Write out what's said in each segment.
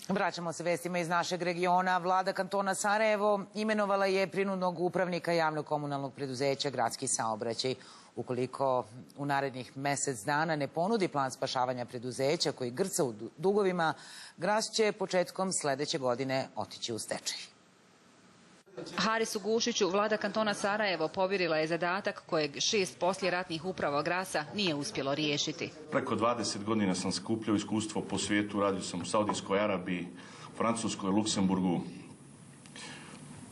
Vraćamo se vestima iz našeg regiona. Vlada kantona Sarajevo imenovala je prinudnog upravnika javnog komunalnog preduzeća Gradski saobraćaj. Ukoliko u narednih mjesec dana ne ponudi plan spašavanja preduzeća koji grca u dugovima, Gras će početkom sljedeće godine otići u stečaj. Harisu Gušiću vlada kantona Sarajevo povjerila je zadatak kojeg 6 poslijeratnih uprava Grasa nije uspjelo riješiti. Preko 20 godina sam skupljao iskustvo po svijetu, radio sam u Saudijskoj Arabiji, Francuskoj, Luksemburgu.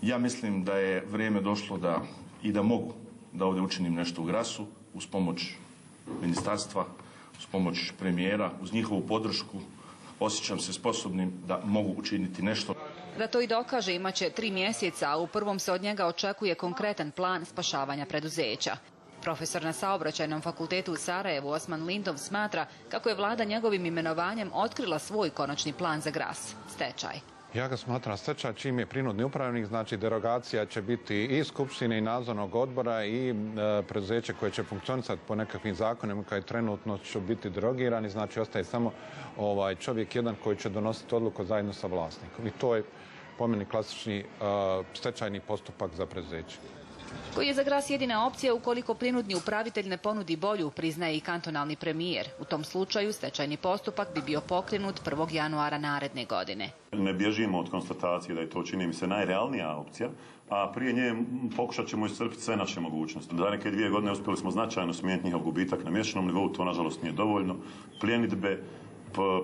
Ja mislim da je vrijeme došlo da mogu da ovdje učinim nešto u Grasu uz pomoć ministarstva, uz pomoć premijera, uz njihovu podršku. Osjećam se sposobnim da mogu učiniti nešto. Da to i dokaže imaće 3 mjeseca, a u prvom se od njega očekuje konkretan plan spašavanja preduzeća. Profesor na Saobraćajnom fakultetu u Sarajevu Osman Lindov smatra kako je vlada njegovim imenovanjem otkrila svoj konačni plan za Gras, stečaj. Ja ga smatram stečaj čim je prinudni upravnik, znači derogacija će biti i skupštine i nadzornog odbora i preduzeće koje će funkcionisati po nekakvim zakonima koji trenutno će biti derogirani, znači ostaje samo čovjek jedan koji će donositi odluku zajedno sa vlasnikom. I to je po meni klasični stečajni postupak za preduzeće. Koji je za Gras jedina opcija ukoliko prinudni upravitelj ne ponudi bolju, priznaje i kantonalni premijer. U tom slučaju stečajni postupak bi bio pokrenut 1. januara naredne godine. Ne bježimo od konstatacije da je to, čini mi se, najrealnija opcija, a prije nje pokušat ćemo iscrpiti sve naše mogućnosti. Za neke 2 godine uspjeli smo značajno smijeniti njihov gubitak na mjesečnom nivou, to nažalost nije dovoljno. Pljenidbe,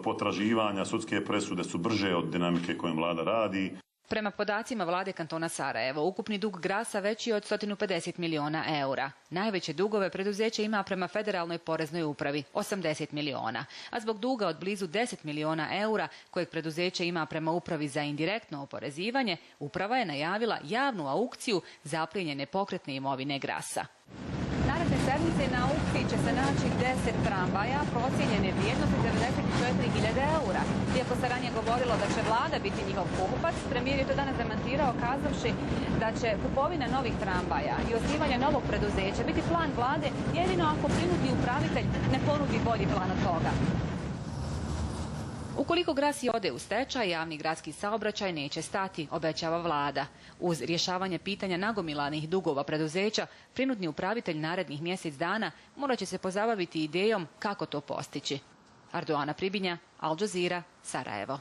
potraživanja, sudske presude su brže od dinamike kojom vlada radi. Prema podacima vlade kantona Sarajevo, ukupni dug Grasa veći je od 150 miliona eura. Najveće dugove preduzeće ima prema federalnoj poreznoj upravi, 80 miliona, a zbog duga od blizu 10 miliona eura kojeg preduzeće ima prema upravi za indirektno oporezivanje, uprava je najavila javnu aukciju zaplijenjene pokretne imovine Grasa. Naredne sedmice na aukciji će se naći 10 tramvaja procijenjene vrijednosti 94.000 eura. Iako se ranije govorilo da će vlada biti njihov kupac, premijer je to danas demantirao kazavši da će kupovina novih tramvaja i osnivanje novog preduzeća biti plan vlade jedino ako prinudni upravitelj ne ponudi bolji plan od toga. Ukoliko Gras i ode u stečaj, javni gradski saobraćaj neće stati, obećava vlada. Uz rješavanje pitanja nagomilanih dugova preduzeća, prinudni upravitelj narednih mjesec dana morat će se pozabaviti idejom kako to postići. Ardoana Pribinja, Al Jazeera, Sarajevo.